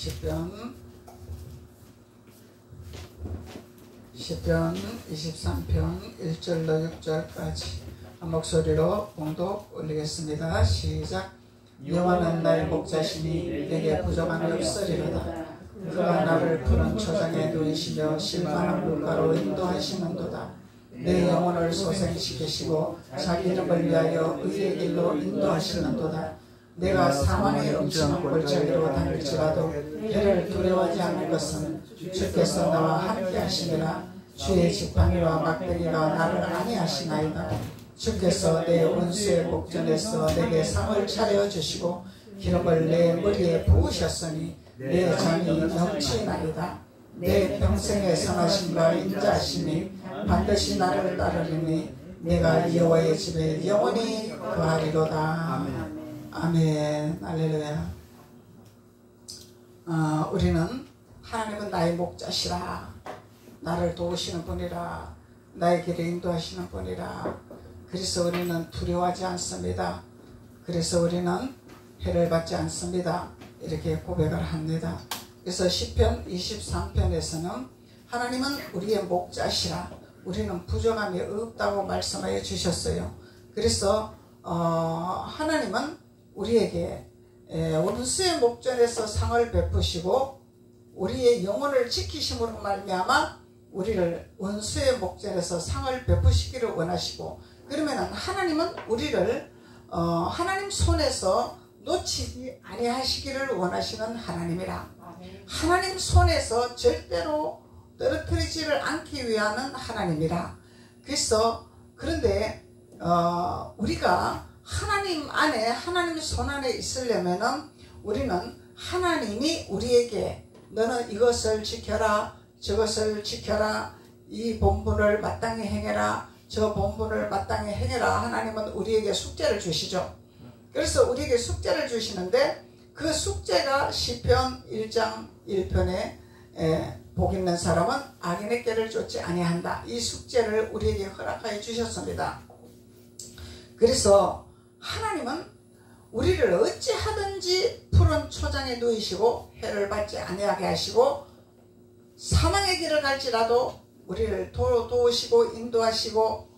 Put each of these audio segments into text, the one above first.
시편 23편 1절로 6절까지 한 목소리로 봉독 올리겠습니다. 시작. 여호와는 나의 목자시니 내게 부족함이 없으리로다. 그가 나를 푸른 초장에 누이시며 실만한 물가로 인도하시는도다. 내 영혼을 소생시키시고 자기 이름을 위하여 의의 길로 인도하시는도다. 내가 사망의 음침한 골짜기로 다닐지라도 해를 두려워하지 않는 것은 주께서 나와 함께 하시니라. 주의 지팡이와 막대기가 나를 안위하시나이다. 주께서 내 원수의 목전에서 내게 상을 차려주시고 기름을 내 머리에 부으셨으니 내 잔이 넘치나이다. 내 평생의 선하심과 인자하심이 반드시 나를 따르리니 내가 여호와의 집에 영원히 거하리로다. 아멘. 할렐루야. 우리는 하나님은 나의 목자시라. 나를 도우시는 분이라. 나의 길을 인도하시는 분이라. 그래서 우리는 두려워하지 않습니다. 그래서 우리는 해를 받지 않습니다. 이렇게 고백을 합니다. 그래서 시편 23편에서는 하나님은 우리의 목자시라. 우리는 부족함이 없다고 말씀하여 주셨어요. 그래서 하나님은 우리에게 원수의 목전에서 상을 베푸시고 우리의 영혼을 지키심으로 말미암아 우리를 원수의 목전에서 상을 베푸시기를 원하시고, 그러면 하나님은 우리를 하나님 손에서 놓치지 아니하시기를 원하시는 하나님이라. 하나님 손에서 절대로 떨어뜨리지를 않기 위한 하나님이라. 그래서 그런데 우리가 하나님 안에, 하나님 손 안에 있으려면은 우리는 하나님이 우리에게 너는 이것을 지켜라, 저것을 지켜라, 이 본분을 마땅히 행해라, 저 본분을 마땅히 행해라. 하나님은 우리에게 숙제를 주시죠. 그래서 우리에게 숙제를 주시는데 그 숙제가 시편 1장 1편에 복 있는 사람은 악인의 길을 쫓지 아니한다. 이 숙제를 우리에게 허락하여 주셨습니다. 그래서 하나님은 우리를 어찌하든지 푸른 초장에 누이시고 해를 받지 아니하게 하시고 사망의 길을 갈지라도 우리를 도우시고 인도하시고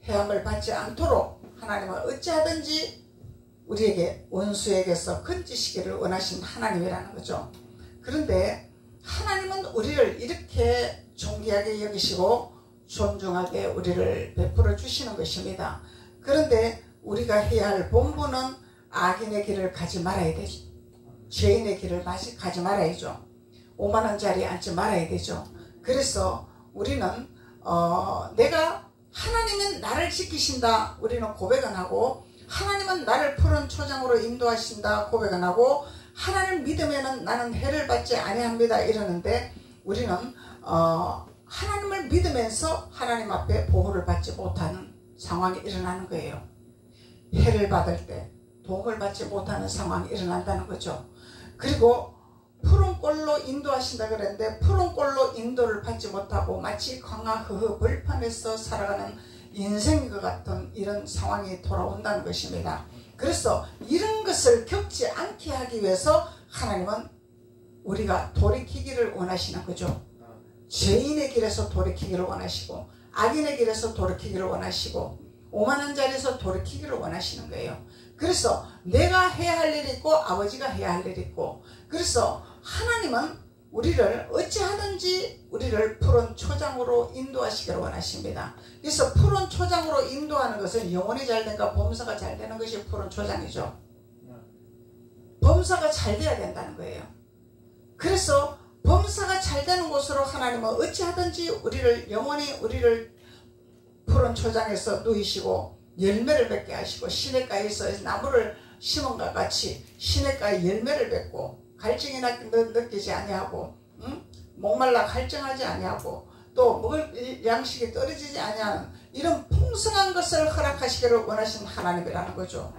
해함을 받지 않도록 하나님은 어찌하든지 우리에게 원수에게서 건지시기를 원하신 하나님이라는 거죠. 그런데 하나님은 우리를 이렇게 존귀하게 여기시고 존중하게 우리를 베풀어 주시는 것입니다. 그런데 우리가 해야 할 본분은 악인의 길을 가지 말아야 되죠. 죄인의 길을 가지 말아야죠. 5만원짜리 앉지 말아야 되죠. 그래서 우리는 내가 하나님은 나를 지키신다 우리는 고백은 하고, 하나님은 나를 푸른 초장으로 인도하신다 고백은 하고, 하나님 믿으면 나는 해를 받지 아니합니다 이러는데 우리는 하나님을 믿으면서 하나님 앞에 보호를 받지 못하는 상황이 일어나는 거예요. 해를 받을 때 도움을 받지 못하는 상황이 일어난다는 거죠. 그리고 푸른 꼴로 인도하신다 그랬는데 푸른 꼴로 인도를 받지 못하고 마치 광야 허허 벌판에서 살아가는 인생인 것 같은 이런 상황이 돌아온다는 것입니다. 그래서 이런 것을 겪지 않게 하기 위해서 하나님은 우리가 돌이키기를 원하시는 거죠. 죄인의 길에서 돌이키기를 원하시고 악인의 길에서 돌이키기를 원하시고 5만원짜리에서 돌이키기를 원하시는 거예요. 그래서 내가 해야 할 일이 있고 아버지가 해야 할 일이 있고, 그래서 하나님은 우리를 어찌하든지 우리를 푸른 초장으로 인도하시기를 원하십니다. 그래서 푸른 초장으로 인도하는 것은 영혼이 잘된가 범사가 잘 되는 것이 푸른 초장이죠. 범사가 잘 돼야 된다는 거예요. 그래서 범사가 잘 되는 곳으로 하나님은 어찌하든지 우리를 영원히 우리를 푸른 초장에서 누이시고 열매를 맺게 하시고, 시냇가에서 나무를 심은 것 같이 시냇가에 열매를 맺고 갈증이나 느끼지 아니하고 목말라 갈증하지 아니하고 또 먹을 양식이 떨어지지 아니하는 이런 풍성한 것을 허락하시기를 원하신 하나님이라는 거죠.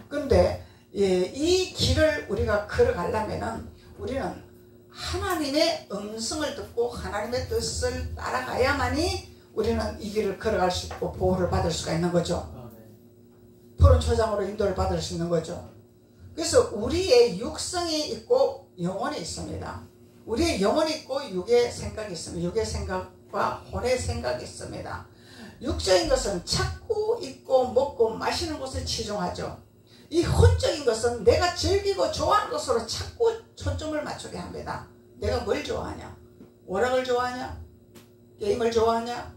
그런데 이 길을 우리가 걸어가려면 우리는 하나님의 음성을 듣고 하나님의 뜻을 따라가야만이 우리는 이 길을 걸어갈 수 있고 보호를 받을 수가 있는 거죠. 푸른 초장으로 인도를 받을 수 있는 거죠. 그래서 우리의 육성이 있고 영혼이 있습니다. 우리의 영혼이 있고 육의 생각이 있습니다. 육의 생각과 혼의 생각이 있습니다. 육적인 것은 찾고 있고 먹고 마시는 것에 치중하죠. 이 혼적인 것은 내가 즐기고 좋아하는 것으로 찾고 초점을 맞추게 합니다. 내가 뭘 좋아하냐? 오락을 좋아하냐? 게임을 좋아하냐?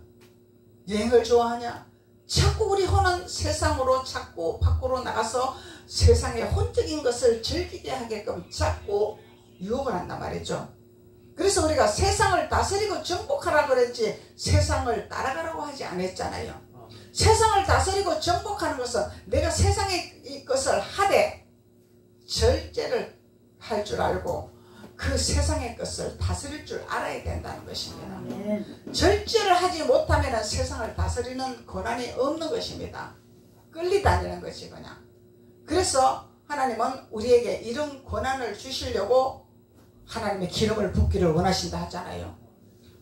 여행을 좋아하냐? 자꾸 우리 혼은 세상으로 자꾸 밖으로 나가서 세상의 혼적인 것을 즐기게 하게끔 자꾸 유혹을 한단 말이죠. 그래서 우리가 세상을 다스리고 정복하라 그랬지 세상을 따라가라고 하지 않았잖아요. 세상을 다스리고 정복하는 것은 내가 세상의 것을 하되 절제를 할 줄 알고 그 세상의 것을 다스릴 줄 알아야 된다는 것입니다. 절제를 하지 못하면 세상을 다스리는 권한이 없는 것입니다. 끌리다니는 것이 그냥. 그래서 하나님은 우리에게 이런 권한을 주시려고 하나님의 기름을 붓기를 원하신다 하잖아요.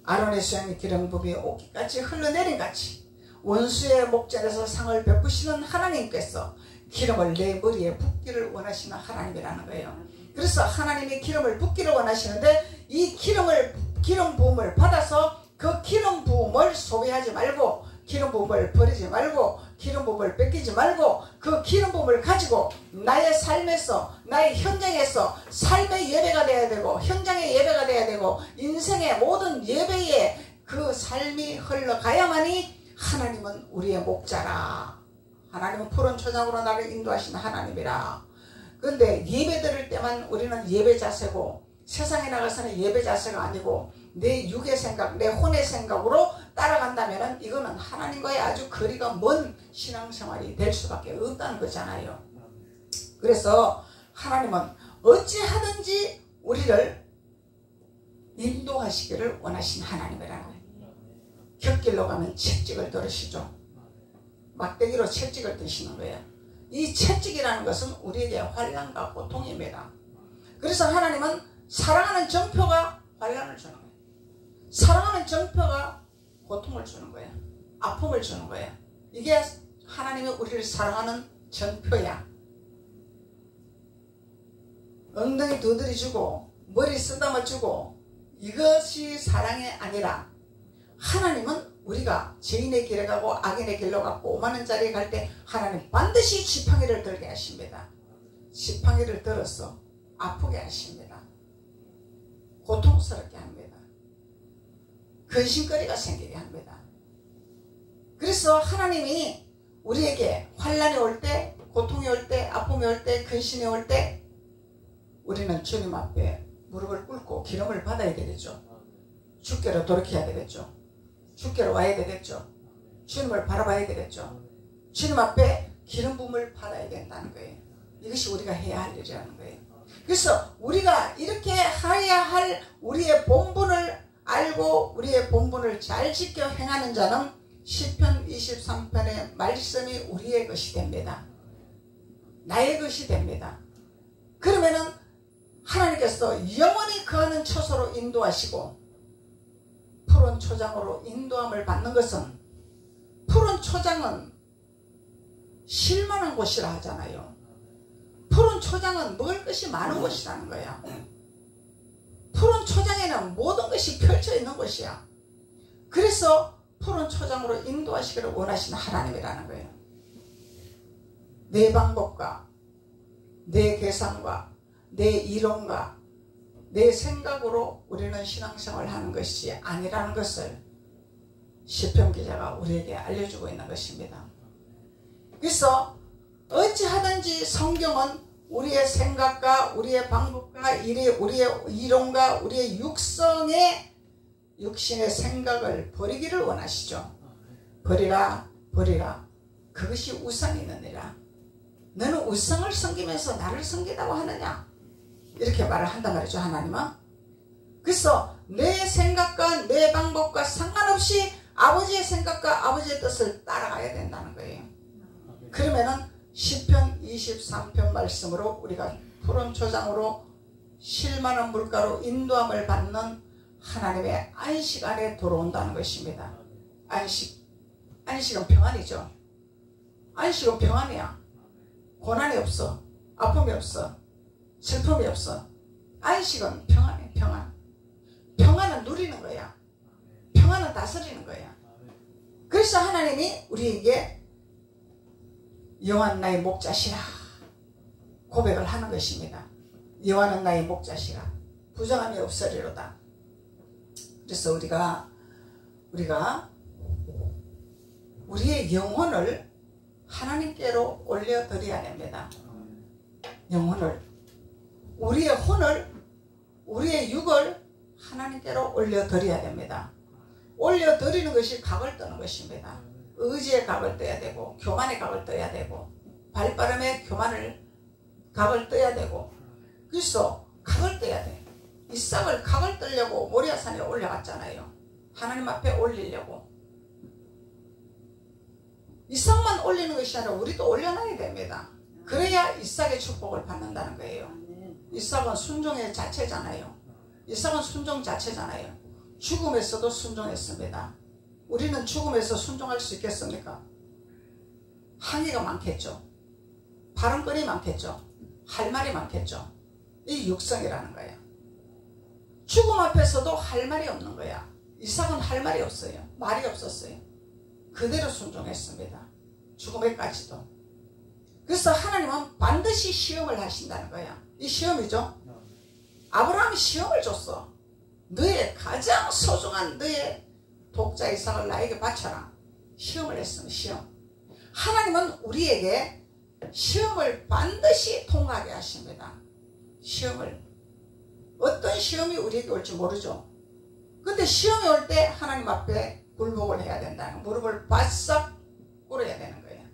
아론의 수양의 기름 부음이 옷깃같이 흘러내린 같이 원수의 목전에서 상을 베푸시는 하나님께서 기름을 내 머리에 붓기를 원하시는 하나님이라는 거예요. 그래서 하나님이 기름을 붓기를 원하시는데 이 기름 부음을 받아서 그 기름 부음을 소비하지 말고 기름 부음을 버리지 말고 기름 부음을 뺏기지 말고 그 기름 부음을 가지고 나의 삶에서 나의 현장에서 삶의 예배가 되어야 되고 현장의 예배가 되어야 되고 인생의 모든 예배에 그 삶이 흘러가야만이 하나님은 우리의 목자라. 하나님은 푸른 초장으로 나를 인도하시는 하나님이라. 그런데 예배 드릴 때만 우리는 예배 자세고 세상에 나가서는 예배 자세가 아니고 내 육의 생각, 내 혼의 생각으로 따라간다면 이거는 하나님과의 아주 거리가 먼 신앙생활이 될 수밖에 없다는 거잖아요. 그래서 하나님은 어찌하든지 우리를 인도하시기를 원하신 하나님이라는 거예요. 곁길로 가면 채찍을 들으시죠. 막대기로 채찍을 드시는 거예요. 이 채찍이라는 것은 우리에게 환난과 고통입니다. 그래서 하나님은 사랑하는 정표가 환난을 주는 거예요. 사랑하는 정표가 고통을 주는 거예요. 아픔을 주는 거예요. 이게 하나님이 우리를 사랑하는 정표야. 엉덩이 두드려주고 머리 쓰다마주고 이것이 사랑이 아니라 하나님은 우리가 죄인의 길에 가고 악인의 길로 가고 5만원짜리 갈 때 하나님 반드시 지팡이를 들게 하십니다. 지팡이를 들어서 아프게 하십니다. 고통스럽게 합니다. 근심거리가 생기게 합니다. 그래서 하나님이 우리에게 환난이 올 때, 고통이 올 때, 아픔이 올 때, 근심이 올 때 우리는 주님 앞에 무릎을 꿇고 기름을 받아야 되겠죠. 주께로 돌이켜야 되겠죠. 주께로 와야 되겠죠. 주님을 바라봐야 되겠죠. 주님 앞에 기름 부음을 받아야 된다는 거예요. 이것이 우리가 해야 할 일이라는 거예요. 그래서 우리가 이렇게 해야 할 우리의 본분을 알고 우리의 본분을 잘 지켜 행하는 자는 시편 23편의 말씀이 우리의 것이 됩니다. 나의 것이 됩니다. 그러면은 하나님께서 영원히 거하는 처소로 인도하시고 푸른 초장으로 인도함을 받는 것은 푸른 초장은 쉴만한 곳이라 하잖아요. 푸른 초장은 먹을 것이 많은 곳이라는 거야. 푸른 초장에는 모든 것이 펼쳐 있는 곳이야. 그래서 푸른 초장으로 인도하시기를 원하시는 하나님이라는 거예요. 내 방법과 내 계산과 내 이론과 내 생각으로 우리는 신앙생활을 하는 것이 아니라는 것을 시편 기자가 우리에게 알려주고 있는 것입니다. 그래서 어찌하든지 성경은 우리의 생각과 우리의 방법과 우리의 이론과 우리의 육신의 생각을 버리기를 원하시죠. 버리라 버리라. 그것이 우상이 있느니라. 너는 우상을 섬기면서 나를 섬기다고 하느냐. 이렇게 말을 한단 말이죠. 하나님은. 그래서 내 생각과 내 방법과 상관없이 아버지의 생각과 아버지의 뜻을 따라가야 된다는 거예요. 그러면은 시편 23편 말씀으로 우리가 푸른 초장으로 쉴만한 물가로 인도함을 받는 하나님의 안식 안에 들어온다는 것입니다. 안식은 평안이죠. 안식은 평안이야. 고난이 없어. 아픔이 없어. 슬픔이 없어. 안식은 평안해. 평안. 평안은 누리는 거야. 평안은 다스리는 거야. 그래서 하나님이 우리에게 여호와는 나의 목자시라 고백을 하는 것입니다. 여호와는 나의 목자시라 부정함이 없으리로다. 그래서 우리가 우리의 영혼을 하나님께로 올려드려야 됩니다. 영혼을, 우리의 혼을, 우리의 육을 하나님께로 올려드려야 됩니다. 올려드리는 것이 각을 떠는 것입니다. 의지의 각을 떠야 되고, 교만의 각을 떠야 되고, 발빠름의 각을 떠야 되고, 그래서 각을 떠야 돼. 이삭을 각을 뜨려고 모리아산에 올라갔잖아요. 하나님 앞에 올리려고. 이삭만 올리는 것이 아니라 우리도 올려놔야 됩니다. 그래야 이삭의 축복을 받는다는 거예요. 이삭은 순종의 자체잖아요. 이삭은 순종 자체잖아요. 죽음에서도 순종했습니다. 우리는 죽음에서 순종할 수 있겠습니까? 항의가 많겠죠. 발언거리 많겠죠. 할 말이 많겠죠. 이 육성이라는 거야. 죽음 앞에서도 할 말이 없는 거야. 이삭은 할 말이 없어요. 말이 없었어요. 그대로 순종했습니다. 죽음에까지도. 그래서 하나님은 반드시 시험을 하신다는 거야. 이 시험이죠. 아브라함이 시험을 줬어. 너의 가장 소중한 너의 독자 이삭을 나에게 바쳐라. 시험을 했습니다. 시험. 하나님은 우리에게 시험을 반드시 통과하게 하십니다. 시험을. 어떤 시험이 우리에게 올지 모르죠. 근데 시험이 올 때 하나님 앞에 굴복을 해야 된다는, 무릎을 바싹 꿇어야 되는 거예요.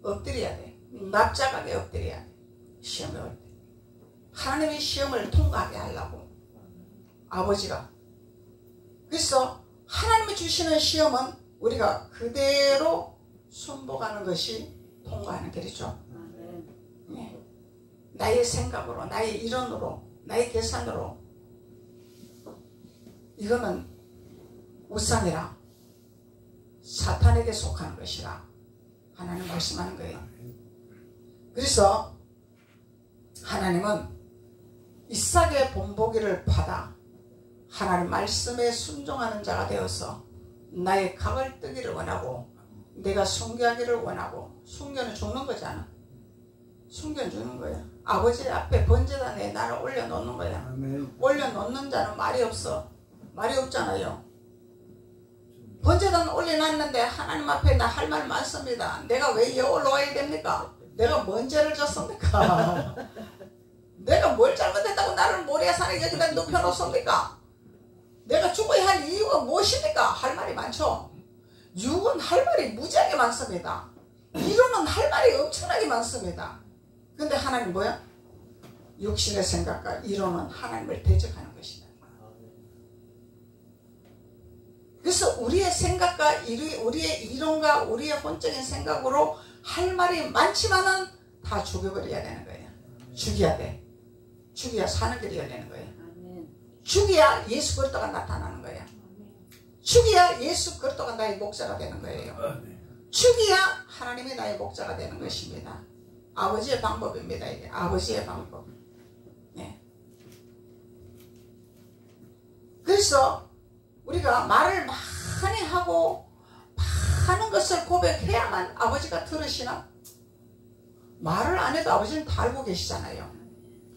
엎드려야 돼. 납작하게 엎드려야 돼. 시험이 올 때. 하나님의 시험을 통과하게 하려고. 아버지가. 그래서 하나님이 주시는 시험은 우리가 그대로 순복하는 것이 통과하는 길이죠. 네. 나의 생각으로, 나의 이론으로, 나의 계산으로 이거는 우상이라 사탄에게 속하는 것이라 하나님 말씀하는 거예요. 그래서 하나님은 이삭의 본보기를 받아 하나님 말씀에 순종하는 자가 되어서 나의 각을 뜨기를 원하고 내가 순교하기를 원하고. 순교는 죽는 거잖아. 순교는 죽는 거야. 아버지 앞에 번제단에 나를 올려놓는 거야. 아멘. 올려놓는 자는 말이 없어. 말이 없잖아요. 번제단 올려놨는데 하나님 앞에 나 할 말 많습니다. 내가 왜 여기 올라와야 됩니까? 내가 뭔 죄를 졌습니까? 내가 뭘 잘못했다고 나를 모리아산에 여기다 눕혀놓습니까? 내가 죽어야 할 이유가 무엇입니까? 할 말이 많죠. 육은 할 말이 무지하게 많습니다. 이론은 할 말이 엄청나게 많습니다. 근데 하나님 뭐야? 육신의 생각과 이론은 하나님을 대적하는 것이다. 그래서 우리의 생각과 우리의 이론과 우리의 혼적인 생각으로 할 말이 많지만은 다 죽여버려야 되는 거예요. 죽여야 돼. 죽여야 사는 길이 열리는 거예요. 죽여야 예수 그리스도가 나타나는 거예요. 죽여야 예수 그리스도가 나의 목자가 되는 거예요. 죽여야 하나님이 나의 목자가 되는 것입니다. 아버지의 방법입니다. 이게 아버지의 방법. 네. 그래서 우리가 말을 많이 하고 많은 것을 고백해야만 아버지가 들으시나? 말을 안 해도 아버지는 다 알고 계시잖아요.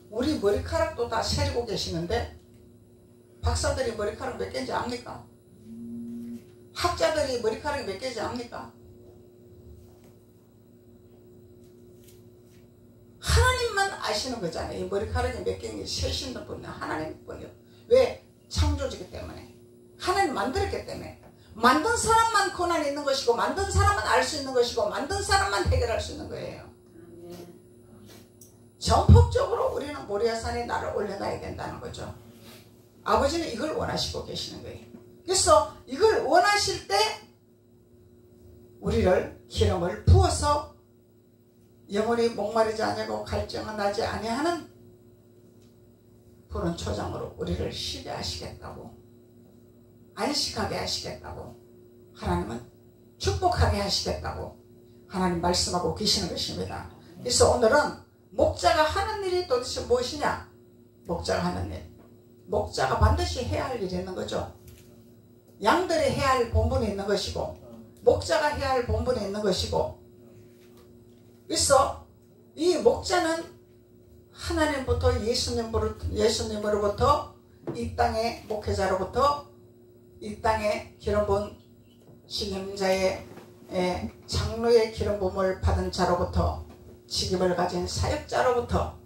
우리 머리카락도 다 세리고 계시는데 박사들이 머리카락 몇 개인지 압니까? 학자들이 머리카락이 몇 개인지 압니까? 하나님만 아시는 거잖아요. 이 머리카락이 몇 개인지 세시는 분은 하나님뿐이요. 왜? 창조주기 때문에. 하나님 만들었기 때문에. 만든 사람만 권한이 있는 것이고 만든 사람만 알 수 있는 것이고 만든 사람만 해결할 수 있는 거예요. 전폭적으로 우리는 모리아산에 나를 올려놔야 된다는 거죠. 아버지는 이걸 원하시고 계시는 거예요. 그래서 이걸 원하실 때 우리를 기름을 부어서 영원히 목마르지 아니하고 갈증은 나지 아니하는 푸른 초장으로 우리를 쉬게 하시겠다고, 안식하게 하시겠다고, 하나님은 축복하게 하시겠다고 하나님 말씀하고 계시는 것입니다. 그래서 오늘은 목자가 하는 일이 도대체 무엇이냐? 목자가 하는 일. 목자가 반드시 해야 할 일이 있는 거죠. 양들이 해야 할 본분이 있는 것이고 목자가 해야 할 본분이 있는 것이고, 그래서 이 목자는 하나님부터 예수님으로부터 이 땅의 목회자로부터 이 땅의 기름 부은 직임자의 장로의 기름 부음을 받은 자로부터 직임을 가진 사역자로부터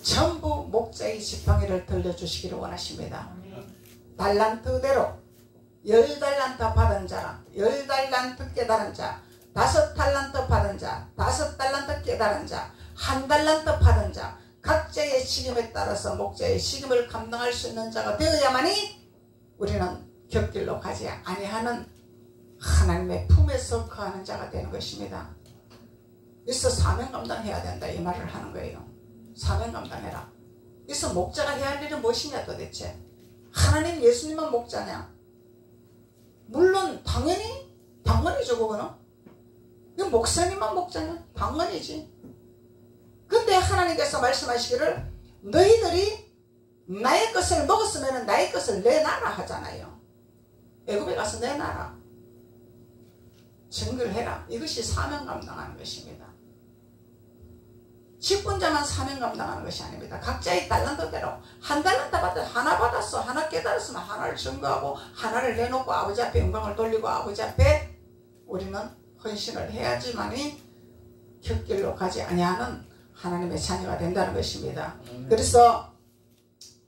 전부 목자의 지팡이를 들려주시기를 원하십니다. 달란트대로 10달란트 받은 자랑 10달란트 깨달은 자, 5달란트 받은 자, 5달란트 깨달은 자, 1달란트 받은 자, 각자의 직임에 따라서 목자의 직임을 감당할 수 있는 자가 되어야만이 우리는 곁길로 가지 아니하는 하나님의 품에서 거하는 자가 되는 것입니다. 그래서 사명 감당해야 된다 이 말을 하는 거예요. 사명 감당해라. 그래서 목자가 해야 할 일은 무엇이냐 도대체? 하나님 예수님만 목자냐? 물론 당연히죠 그거는. 목사님만 목자냐? 당연이지. 근데 하나님께서 말씀하시기를 너희들이 나의 것을 먹었으면 나의 것을 내놔라 하잖아요. 애굽에 가서 내놔라. 증거를 해라. 이것이 사명 감당하는 것입니다. 직분자만 사명 감당하는 것이 아닙니다. 각자의 달란트대로 1달란트 받았어. 하나 받았어. 하나 깨달았으면 하나를 증거하고 하나를 내놓고 아버지 앞에 영광을 돌리고 아버지 앞에 우리는 헌신을 해야지만이 곁길로 가지 아니하는 하나님의 자녀가 된다는 것입니다. 그래서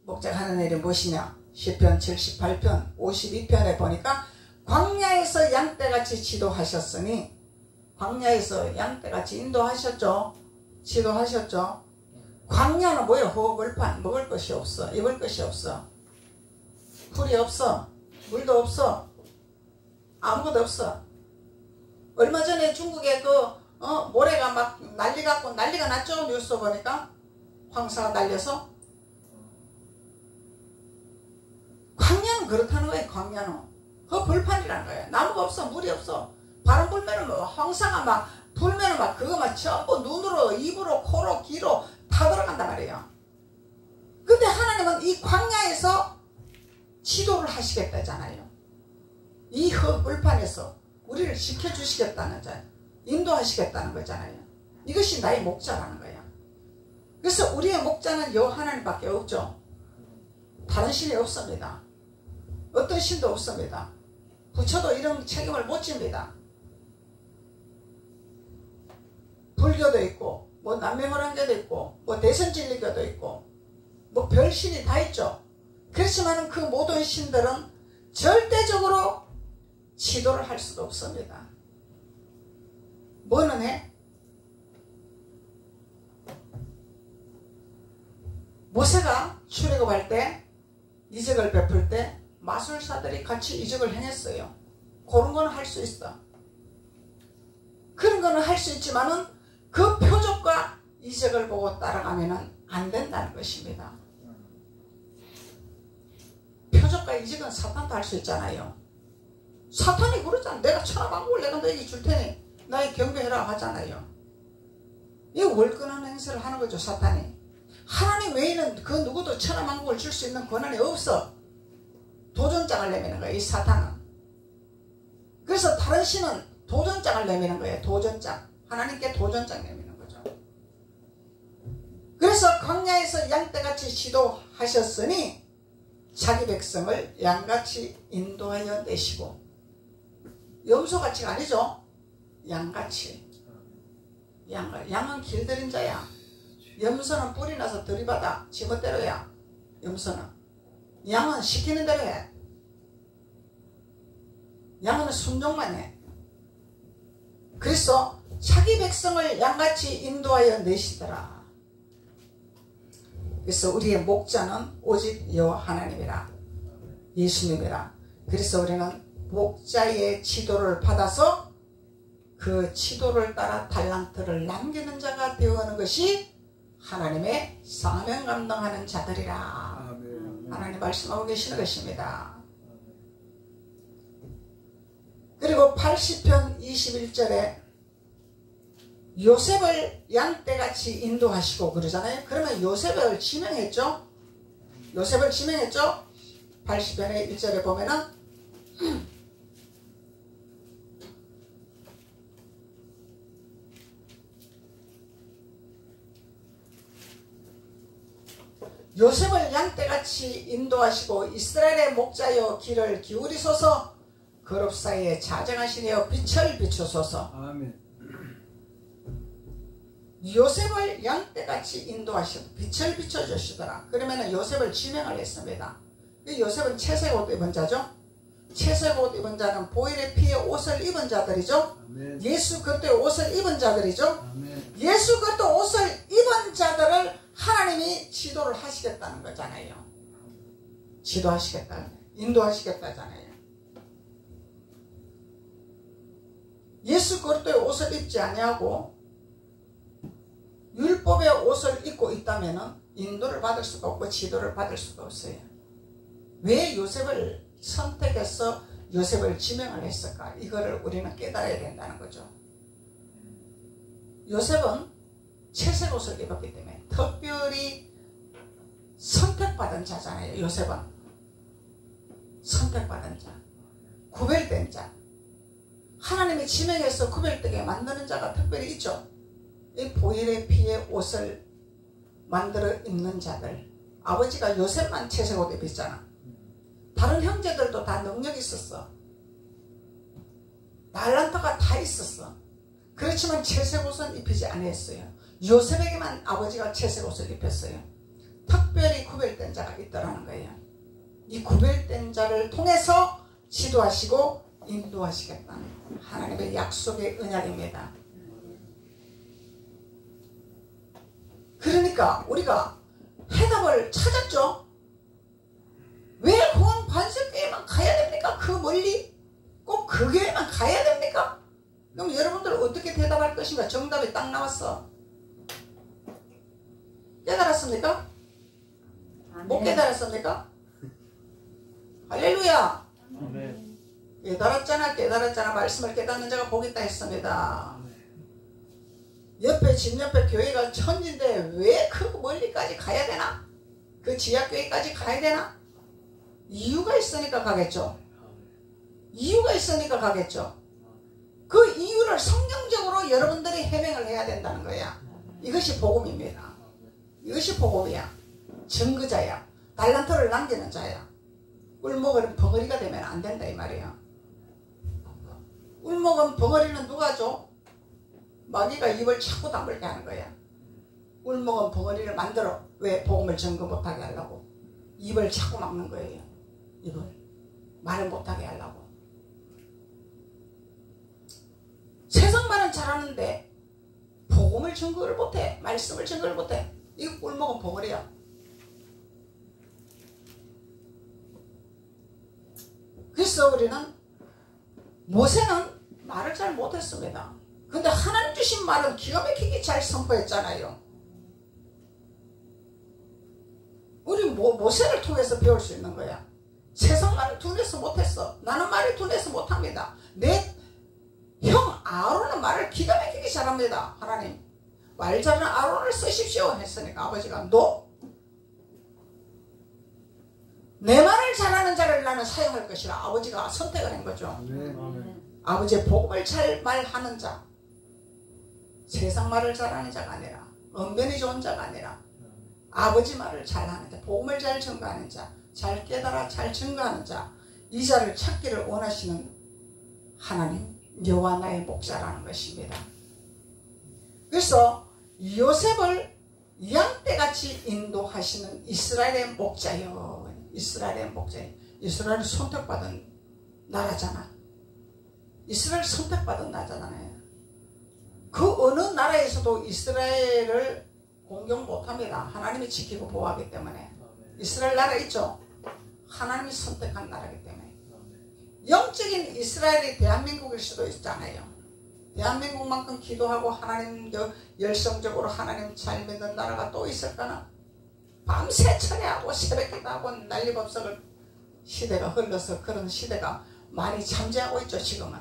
목자가 하는 일이 무엇이냐? 시편 78편 52편에 보니까 광야에서 양떼같이 지도하셨으니, 광야에서 양떼같이 인도하셨죠. 지도하셨죠. 광야는 뭐예요? 호흡을판. 먹을 것이 없어. 입을 것이 없어. 풀이 없어. 물도 없어. 아무것도 없어. 얼마 전에 중국에 모래가 막 난리가 났죠. 뉴스 보니까 황사가 날려서. 광야는 그렇다는 거예요. 광야는 벌판이라는 거예요. 나무가 없어. 물이 없어. 바람 불면은 황사가 막 불면은 막 그거 막 전부 눈으로 입으로 코로 귀로 다 들어간단 말이에요. 근데 하나님은 이 광야에서 지도를 하시겠다잖아요. 이 흙불판에서 우리를 지켜주시겠다는 자, 인도하시겠다는 거잖아요. 이것이 나의 목자라는 거예요. 그래서 우리의 목자는 여 하나님밖에 없죠. 다른 신이 없습니다. 어떤 신도 없습니다. 부처도 이런 책임을 못 집니다. 불교도 있고 뭐 남매모란교도 있고 뭐 대선진리교도 있고 뭐 별신이 다 있죠. 그렇지만 그 모든 신들은 절대적으로 지도를 할 수가 없습니다. 뭐는 해? 모세가 출애굽할 때 이적을 베풀 때 마술사들이 같이 이적을 행했어요. 그런 거는 할 수 있어. 그런 거는 할 수 있지만은 그 표적과 이적을 보고 따라가면은 안 된다는 것입니다. 표적과 이적은 사탄도 할 수 있잖아요. 사탄이 그러잖아. 내가 천하만국을 내가 너에게 줄 테니 나의 경배해라 하잖아요. 이 월권한 행세를 하는 거죠. 사탄이. 하나님 외에는 그 누구도 천하만국을 줄 수 있는 권한이 없어. 도전장을 내미는 거예요. 이 사탄은. 그래서 다른 신은 도전장을 내미는 거예요. 도전장. 하나님께 도전장 내미는 거죠. 그래서 광야에서 양떼같이 지도하셨으니 자기 백성을 양같이 인도하여 내시고, 염소같이가 아니죠. 양같이. 양은 길들인 자야. 염소는 뿔이 나서 들이받아 지멋대로야. 염소는. 양은 시키는 대로 해. 양은 순종만 해. 그래서 자기 백성을 양같이 인도하여 내시더라. 그래서 우리의 목자는 오직 여호와 하나님이라, 예수님이라. 그래서 우리는 목자의 지도를 받아서 그 지도를 따라 달란트를 남기는 자가 되어가는 것이 하나님의 사명 감당하는 자들이라. 하나님 말씀하고 계시는 것입니다. 그리고 80편 21절에 요셉을 양떼같이 인도하시고 그러잖아요. 그러면 요셉을 지명했죠. 요셉을 지명했죠. 80편의 1절에 보면은 요셉을 양떼같이 인도하시고 이스라엘의 목자여 귀를 기울이소서 그룹 사이에 자정하시며 빛을 비추소서. 아멘. 요셉을 양떼같이 인도하시고 빛을 비춰주시더라. 그러면 요셉을 지명을 했습니다. 요셉은 채색 옷 입은 자죠. 채색 옷 입은 자는 보일의 피에 옷을 입은 자들이죠. 아멘. 예수 그리스도의 옷을 입은 자들이죠. 아멘. 예수 그리스도 옷을 입은 자들을 하나님이 지도를 하시겠다는 거잖아요. 지도하시겠다, 인도하시겠다잖아요. 예수 그리스도의 옷을 입지 아니하고 율법의 옷을 입고 있다면 인도를 받을 수가 없고 지도를 받을 수가 없어요. 왜 요셉을 선택해서 요셉을 지명을 했을까? 이거를 우리는 깨달아야 된다는 거죠. 요셉은 채색 옷을 입었기 때문에 특별히 선택받은 자잖아요. 요셉은 선택받은 자, 구별된 자, 하나님이 지명해서 구별되게 만드는 자가 특별히 있죠. 이 보일의 피에 옷을 만들어 입는 자들. 아버지가 요셉만 채색 옷 입었잖아. 다른 형제들도 다 능력이 있었어. 달란트가 다 있었어. 그렇지만 채색 옷은 입히지 않았어요. 요셉에게만 아버지가 채색 옷을 입혔어요. 특별히 구별된 자가 있더라는 거예요. 이 구별된 자를 통해서 지도하시고 인도하시겠다는 하나님의 약속의 언약입니다. 그러니까 우리가 해답을 찾았죠. 왜 공항 반석교회만 가야 됩니까? 그 멀리 꼭 그 교회만 가야 됩니까? 그럼 여러분들 어떻게 대답할 것인가? 정답이 딱 나왔어. 깨달았습니까? 못 깨달았습니까? 할렐루야. 아멘. 깨달았잖아. 말씀을 깨닫는 자가 복이 있다 했습니다. 옆에 집 옆에 교회가 천지인데 왜 그 멀리까지 가야 되나? 그 지하교회까지 가야 되나? 이유가 있으니까 가겠죠. 이유가 있으니까 가겠죠. 그 이유를 성경적으로 여러분들이 해명을 해야 된다는 거야. 이것이 복음입니다. 이것이 복음이야. 증거자야. 달란트를 남기는 자야. 꿀먹은 벙어리가 되면 안 된다 이 말이야. 꿀먹은 벙어리는 누가 줘? 마귀가 입을 자꾸 다물게 하는 거야. 꿀먹은 벙어리를 만들어. 왜? 복음을 증거 못하게 하려고. 입을 자꾸 막는 거예요. 입을 말을 못하게 하려고. 세상 말은 잘하는데 복음을 증거를 못해. 말씀을 증거를 못해. 이거 꿀먹은 벙어리야. 그래서 우리는 모세는 말을 잘 못했습니다. 근데 하나님 주신 말은 기가 막히게 잘 선포했잖아요. 우리 모세를 통해서 배울 수 있는 거야. 세상 말을 둔해서 못했어. 나는 말을 둔해서 못합니다. 내 형 아론은 말을 기가 막히게 잘합니다. 하나님 말 잘하는 아론을 쓰십시오 했으니까 아버지가 너 내 말을 잘하는 자를 나는 사용할 것이라 아버지가 선택을 한 거죠. 아버지의 복음을 잘 말하는 자, 세상 말을 잘하는 자가 아니라 언변이 좋은 자가 아니라 아버지 말을 잘하는 자, 복음을 잘 증거하는 자, 잘 깨달아 잘 증거하는 자, 이 자를 찾기를 원하시는 하나님 여호와 나의 목자라는 것입니다. 그래서 요셉을 양떼같이 인도하시는 이스라엘의 목자여. 이스라엘의 목자여. 이스라엘은 선택받은 나라잖아. 이스라엘 선택받은 나라잖아요. 그 어느 나라에서도 이스라엘을 공경 못합니다. 하나님이 지키고 보호하기 때문에. 이스라엘 나라 있죠. 하나님이 선택한 나라이기 때문에. 영적인 이스라엘이 대한민국일 수도 있잖아요. 대한민국만큼 기도하고 하나님 열성적으로 하나님 잘 믿는 나라가 또 있을까나? 밤새 철회하고 새벽 기도하고 난리법석을 시대가 흘러서 그런 시대가 많이 잠재하고 있죠. 지금은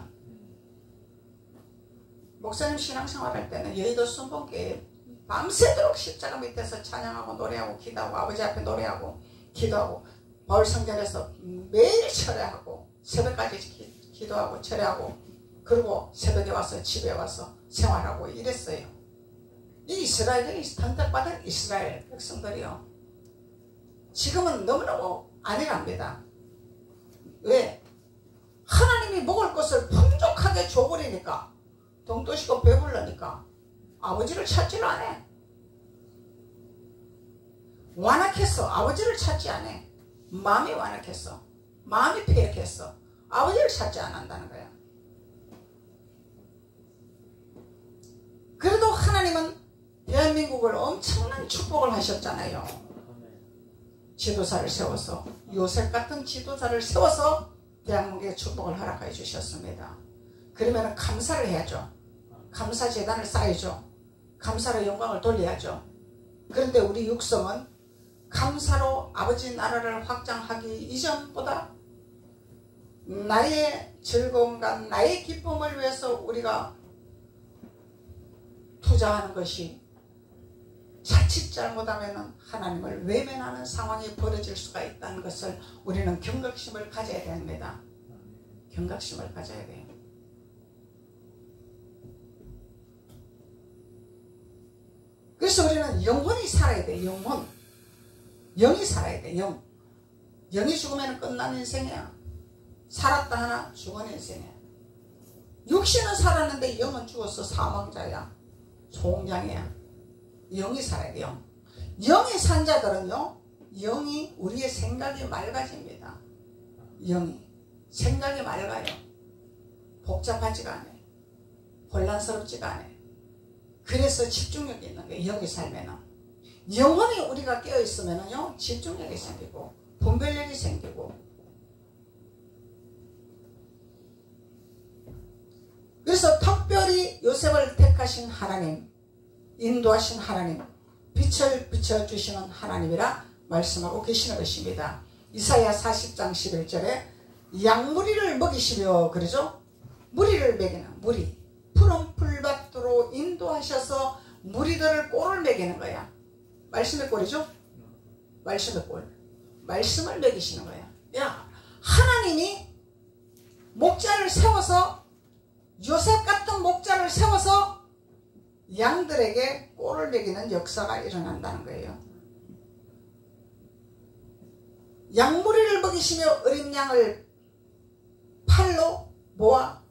목사님 신앙생활 할 때는 여의도 순복교회 밤새도록 십자가 밑에서 찬양하고 노래하고 기도하고 아버지 앞에 노래하고 기도하고 마을 성전에서 매일 철회하고 새벽까지 기도하고 철회하고 그리고 새벽에 와서 집에 와서 생활하고 이랬어요. 이 이스라엘이 선택받은 이스라엘 백성들이요. 지금은 너무너무 아니랍니다. 왜? 하나님이 먹을 것을 풍족하게 줘버리니까 동도시고 배불러니까 아버지를 찾지를 않아. 완악했어. 아버지를 찾지 않아. 마음이 완악했어. 마음이 폐역했어. 아버지를 찾지 않는다는 거야. 그래도 하나님은 대한민국을 엄청난 축복을 하셨잖아요. 지도자를 세워서 요셉 같은 지도자를 세워서 대한민국에 축복을 허락해 주셨습니다. 그러면 감사를 해야죠. 감사재단을 쌓아야죠. 감사로 영광을 돌려야죠. 그런데 우리 육성은 감사로 아버지 나라를 확장하기 이전보다 나의 즐거움과 나의 기쁨을 위해서 우리가 투자하는 것이 자칫 잘못하면 하나님을 외면하는 상황이 벌어질 수가 있다는 것을 우리는 경각심을 가져야 됩니다. 경각심을 가져야 돼요. 그래서 우리는 영혼이 살아야 돼. 영혼. 영이 살아야 돼. 영. 영이 죽으면 끝난 인생이야. 살았다 하나 죽은 인생이야. 육신은 살았는데 영은 죽었어. 사망자야. 송장이야. 영이 살아야 돼. 영. 영이 산 자들은요, 영이 우리의 생각이 맑아집니다. 영이 생각이 맑아요. 복잡하지가 않아요. 혼란스럽지가 않아요. 그래서 집중력이 있는 거예요. 영이 살면은. 영혼이 우리가 깨어있으면은요, 집중력이 생기고 분별력이 생기고. 그래서 특별히 요셉을 택하신 하나님, 인도하신 하나님, 빛을 비춰주시는 하나님이라 말씀하고 계시는 것입니다. 이사야 40장 11절에 양무리를 먹이시며 그러죠. 무리를 먹이는 무리, 푸른 풀밭으로 인도하셔서 무리들을 꼴을 먹이는 거야. 말씀의 꼴이죠. 말씀의 꼴. 말씀을 먹이시는 거야. 야, 하나님이 목자를 세워서, 요셉 같은 목자를 세워서 양들에게 꼴을 먹이는 역사가 일어난다는 거예요. 양무리를 먹이시며 어린 양을 팔로 모아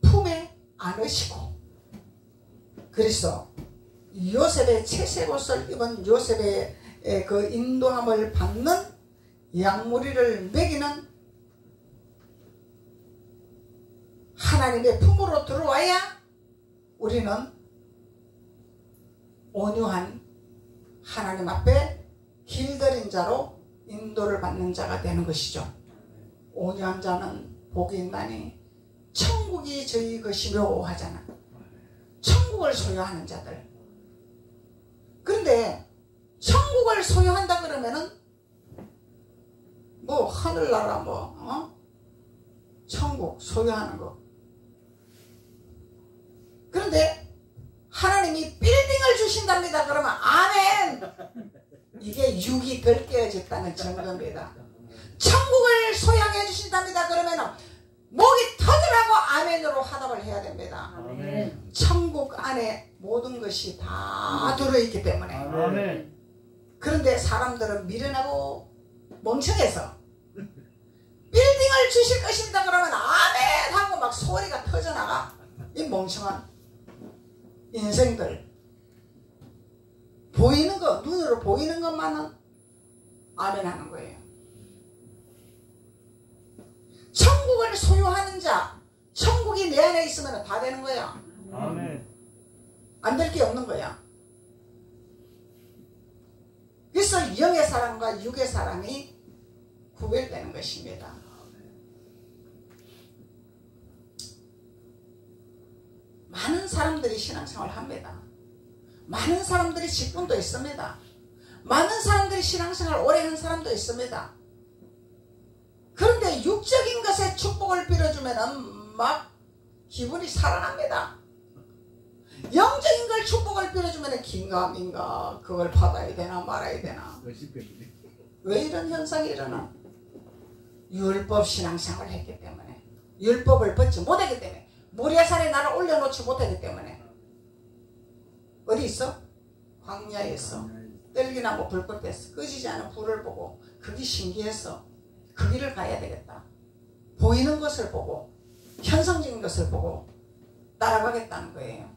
품에 안으시고, 그래서 요셉의 채색 옷을 입은 요셉의 그 인도함을 받는 양무리를 먹이는 하나님의 품으로 들어와야 우리는 온유한 하나님 앞에 길들인 자로 인도를 받는 자가 되는 것이죠. 온유한 자는 복이 있나니 천국이 저희 것이며 하잖아. 천국을 소유하는 자들. 그런데 천국을 소유한다 그러면은 뭐 하늘나라 천국 소유하는 거. 그런데 하나님이 빌딩을 주신답니다. 그러면 아멘. 이게 육이 덜 깨어졌다는 증거입니다. 천국을 소유하게 해주신답니다. 그러면 목이 터지라고 아멘으로 화답을 해야 됩니다. 아멘. 천국 안에 모든 것이 다 들어있기 때문에. 아멘. 그런데 사람들은 미련하고 멍청해서 빌딩을 주실 것입니다. 그러면 아멘 하고 막 소리가 터져나가. 이 멍청한 인생들. 보이는 거, 눈으로 보이는 것만은 아멘 하는 거예요. 천국을 소유하는 자, 천국이 내 안에 있으면 다 되는 거야. 아멘. 안 될 게 없는 거야. 그래서 영의 사랑과 육의 사랑이 구별되는 것입니다. 많은 사람들이 신앙생활을 합니다. 많은 사람들이 직분도 있습니다. 많은 사람들이 신앙생활을 오래 한 사람도 있습니다. 그런데 육적인 것에 축복을 빌어주면 막 기분이 살아납니다. 영적인 걸 축복을 빌어주면 긴가민가 그걸 받아야 되나 말아야 되나. 왜 이런 현상이 일어나? 율법 신앙생활을 했기 때문에, 율법을 벗지 못하기 때문에, 모리아산에 나를 올려놓지 못하기 때문에. 어디 있어? 광야에 있어. 떨기나무 불꽃에서 꺼지지 않은 불을 보고 그게 신기해서 그 길을 가야 되겠다. 보이는 것을 보고 현상적인 것을 보고 따라가겠다는 거예요.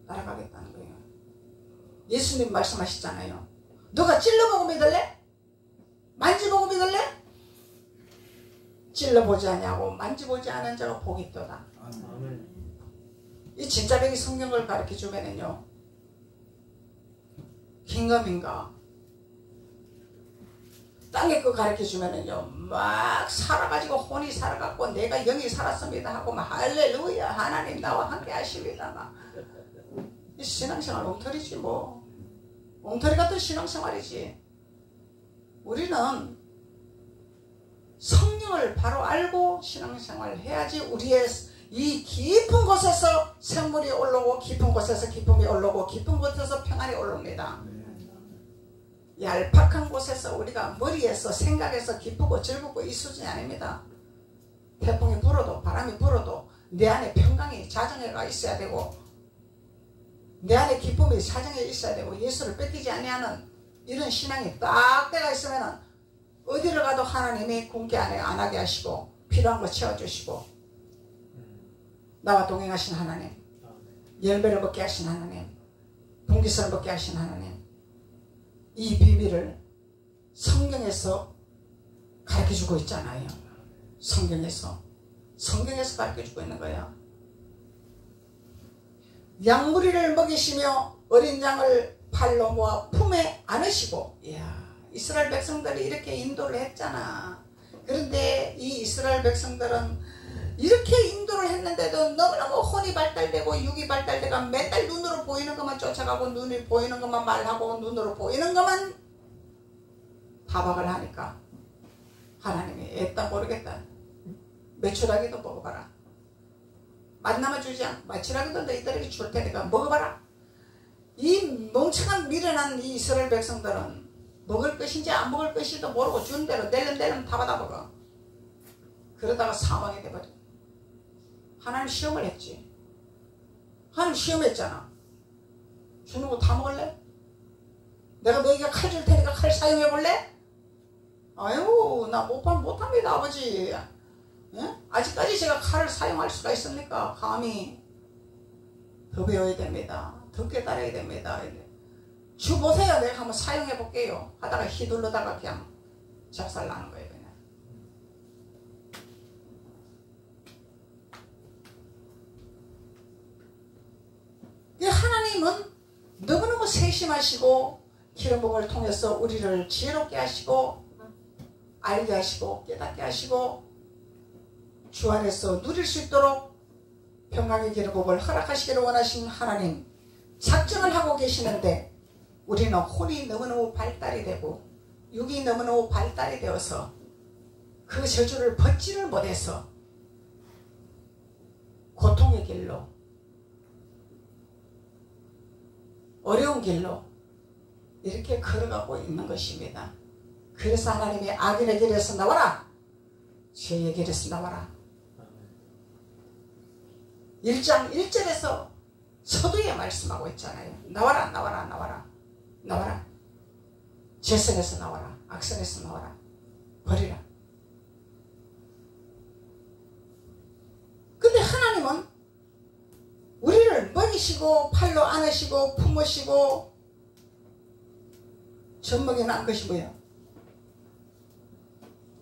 따라가겠다는 거예요. 예수님 말씀하셨잖아요. 너가 찔러보고 믿을래? 만지보고 믿을래? 찔러보지 않냐고 만지보지 않은 자가 복이 있도다. 이 진짜배기 성경을 가르쳐주면은요, 긴가민가 땅에 거 가르쳐주면은요 막 살아가지고 혼이 살아갖고 내가 영이 살았습니다 하고 막 할렐루야 하나님 나와 함께 하십니다 막. 이 신앙생활 엉터리지 뭐. 엉터리 같은 신앙생활이지. 우리는 성령을 바로 알고 신앙생활을 해야지 우리의 이 깊은 곳에서 샘물이 올라오고 깊은 곳에서 기쁨이 올라오고 깊은 곳에서 평안이 올라옵니다. 얄팍한 곳에서 우리가 머리에서 생각에서 기쁘고 즐겁고 이 수준이 아닙니다. 태풍이 불어도 바람이 불어도 내 안에 평강이 자정해가 있어야 되고 내 안에 기쁨이 자정해 있어야 되고 예수를 뺏기지 아니하는 이런 신앙이 딱 때가 있으면 어디를 가도 하나님이 굶게 안 하게 하시고 필요한 거 채워주시고 나와 동행하신 하나님, 열매를 먹게 하신 하나님, 분깃을 먹게 하신 하나님, 이 비밀을 성경에서 가르쳐주고 있잖아요. 성경에서 가르쳐주고 있는 거야. 양무리를 먹이시며 어린 양을 팔로 모아 품에 안으시고. 이야, 이스라엘 백성들이 이렇게 인도를 했잖아. 그런데 이 이스라엘 백성들은 이렇게 인도를 했는데도 너무너무 혼이 발달되고 육이 발달되고 맨날 눈으로 보이는 것만 쫓아가고 눈이 보이는 것만 말하고 눈으로 보이는 것만 타박을 하니까 하나님이 애따 모르겠다. 메추라기도 먹어봐라. 만나면 주지 않고 마치라기도 너희들에게 줄 테니까 먹어봐라. 이 멍청한 미련한 이 이스라엘 백성들은 먹을 것인지 안 먹을 것인지도 모르고 준 대로 낼름 다 받아먹어. 그러다가 사망이 돼버려. 하나님 시험을 했지. 하나님 시험했잖아. 주는 거 다 먹을래? 내가 너희가 칼 줄 테니까 칼 사용해 볼래? 아유, 나 못합니다 아버지. 예? 아직까지 제가 칼을 사용할 수가 있습니까? 감히 더 배워야 됩니다. 더 깨달아야 됩니다. 주 보세요. 내가 한번 사용해 볼게요 하다가 휘둘러다가 그냥 작살나는 거예요. 그냥. 하나님은 너무너무 세심하시고 기름부음을 통해서 우리를 지혜롭게 하시고 알게 하시고 깨닫게 하시고 주 안에서 누릴 수 있도록 평강의 기름부음을 허락하시기를 원하신 하나님 작정을 하고 계시는데 우리는 혼이 너무너무 발달이 되고 육이 너무너무 발달이 되어서 그 저주를 벗지를 못해서 고통의 길로 어려운 길로 이렇게 걸어가고 있는 것입니다. 그래서 하나님이 악인의 길에서 나와라, 죄의 길에서 나와라. 1장 1절에서 서두에 말씀하고 있잖아요. 나와라 나와라 나와라 나와라. 죄선에서 나와라, 악선에서 나와라, 버리라. 근데 하나님은 우리를 먹이시고 팔로 안으시고 품으시고 젖먹이 난 것이 뭐예요?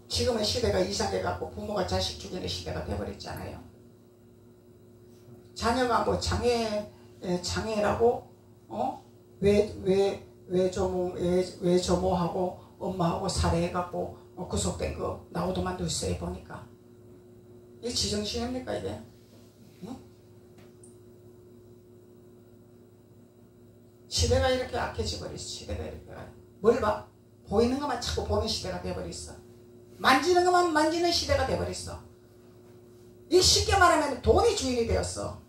지금의 시대가 이상해갖고 부모가 자식 죽이는 시대가 되어버렸잖아요. 자녀가 뭐 장애라고 외조모하고 엄마하고 살해해갖고 구속된 거 나오도만도 있어요. 보니까 이게 지정신입니까 이게? 응? 시대가 이렇게 악해져 버렸어. 시대가 이렇게. 뭘 봐? 보이는 것만 자꾸 보는 시대가 돼버렸어. 만지는 것만 만지는 시대가 돼버렸어. 이 쉽게 말하면 돈이 주인이 되었어.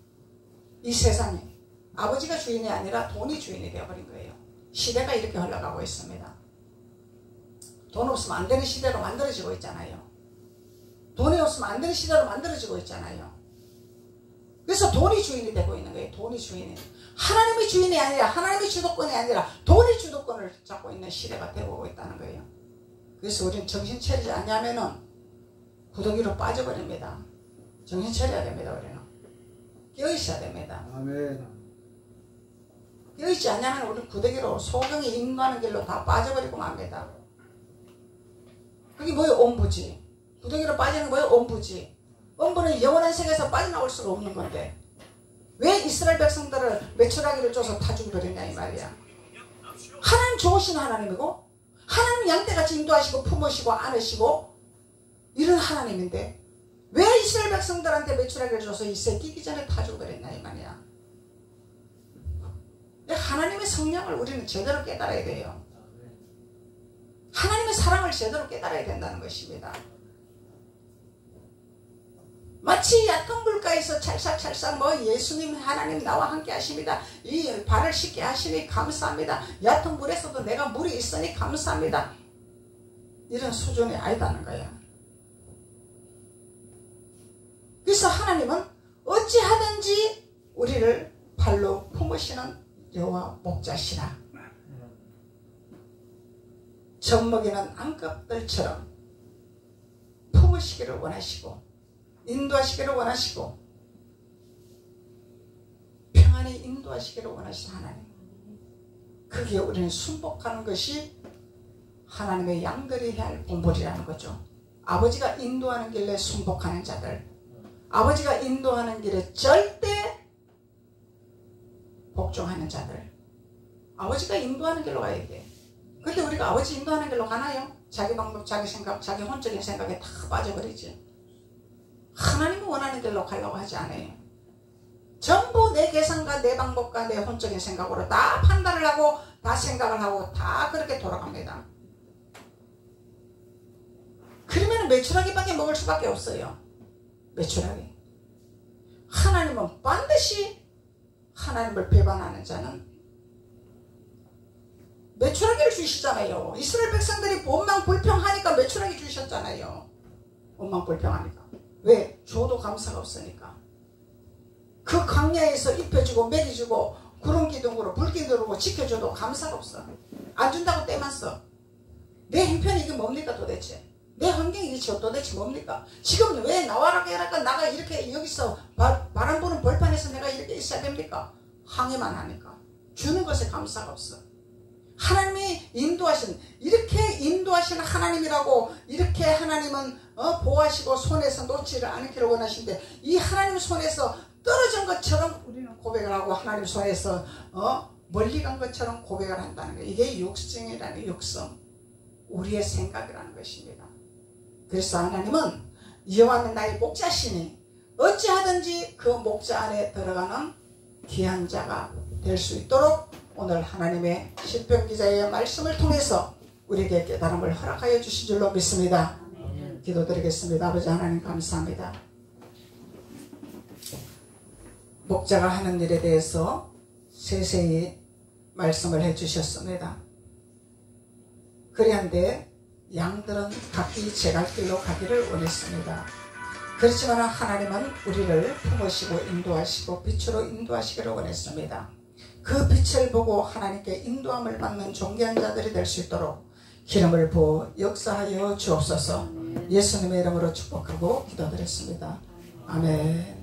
이 세상에. 아버지가 주인이 아니라 돈이 주인이 되어버린 거예요. 시대가 이렇게 흘러가고 있습니다. 돈 없으면 안 되는 시대로 만들어지고 있잖아요. 돈이 없으면 안 되는 시대로 만들어지고 있잖아요. 그래서 돈이 주인이 되고 있는 거예요. 돈이 주인이. 하나님이 주인이 아니라, 하나님이 주도권이 아니라 돈이 주도권을 잡고 있는 시대가 되고 있다는 거예요. 그래서 우리는 정신 차리지 않냐면은 구더기로 빠져버립니다. 정신 차려야 됩니다. 우리는 깨어있어야 됩니다. 아멘. 깨어있지 않냐면 우리는 구더기로 소경이 인가하는 길로 다 빠져버리고 맙니다. 그게 뭐예요? 엄부지. 구더기로 빠지는 거예요? 엄부지. 엄부는 영원한 세계에서 빠져나올 수가 없는 건데 왜 이스라엘 백성들을 메추라기를 줘서 다 죽여버렸냐 이 말이야. 하나님 좋으신 하나님이고 하나님 양떼같이 인도하시고 품으시고 안으시고 이런 하나님인데 왜 이스라엘 백성들한테 메추라기를 줘서 이 새끼기 전에 다 죽여버렸냐 이 말이야. 하나님의 성령을 우리는 제대로 깨달아야 돼요. 하나님의 사랑을 제대로 깨달아야 된다는 것입니다. 마치 얕은 물가에서 찰싹찰싹 예수님 하나님 나와 함께 하십니다. 이 발을 씻게 하시니 감사합니다. 얕은 물에서도 내가 물이 있으니 감사합니다. 이런 수준이 아니다는 거야. 그래서 하나님은 어찌하든지 우리를 발로 품으시는 여호와 목자시라. 젖먹이는 암컷들처럼 품으시기를 원하시고 인도하시기를 원하시고 평안히 인도하시기를 원하시는 하나님. 거기에 우리는 순복하는 것이 하나님의 양들이 해야 할 본분이라는 거죠. 아버지가 인도하는 길에 순복하는 자들, 아버지가 인도하는 길에 절대 복종하는 자들, 아버지가 인도하는 길로 가야 돼. 근데 우리가 아버지 인도하는 길로 가나요? 자기 방법, 자기 생각, 자기 혼적인 생각에 다 빠져버리지. 하나님이 원하는 길로 가려고 하지 않아요. 전부 내 계산과 내 방법과 내 혼적인 생각으로 다 판단을 하고 다 생각을 하고 다 그렇게 돌아갑니다. 그러면 메추라기밖에 먹을 수밖에 없어요. 메추라기. 하나님은 반드시 하나님을 배반하는 자는 메추라기를 주시잖아요. 이스라엘 백성들이 원망 불평하니까 메추라기 주셨잖아요. 원망 불평하니까. 왜? 줘도 감사가 없으니까. 그 광야에서 입혀주고 먹여주고 구름 기둥으로 불 기둥으로 지켜줘도 감사가 없어. 안 준다고 떼만 써. 내 형편이 이게 뭡니까 도대체? 내 환경이 이게 도대체 뭡니까? 지금 왜 나와라 해라니까 나가 이렇게 여기서 바람 부는 벌판에서 내가 이렇게 있어야 됩니까? 항해만 하니까. 주는 것에 감사가 없어. 하나님이 인도하신, 이렇게 인도하시는 하나님이라고, 이렇게 하나님은 보호하시고 손에서 놓지를 않기를 원하시는데 이 하나님 손에서 떨어진 것처럼 우리는 고백을 하고 하나님 손에서 멀리 간 것처럼 고백을 한다는 거예요. 이게 육성이라는 육성, 우리의 생각이라는 것입니다. 그래서 하나님은 여호와는 나의 목자시니 어찌하든지 그 목자 안에 들어가는 귀한 자가 될 수 있도록 오늘 하나님의 시편 기자의 말씀을 통해서 우리에게 깨달음을 허락하여 주신 줄로 믿습니다. 기도드리겠습니다. 아버지 하나님 감사합니다. 목자가 하는 일에 대해서 세세히 말씀을 해주셨습니다. 그리한데 양들은 각기 제 갈 길로 가기를 원했습니다. 그렇지만 하나님은 우리를 품으시고 인도하시고 빛으로 인도하시기를 원했습니다. 그 빛을 보고 하나님께 인도함을 받는 존귀한 자들이 될 수 있도록 기름을 부어 역사하여 주옵소서. 예수님의 이름으로 축복하고 기도드렸습니다. 아멘.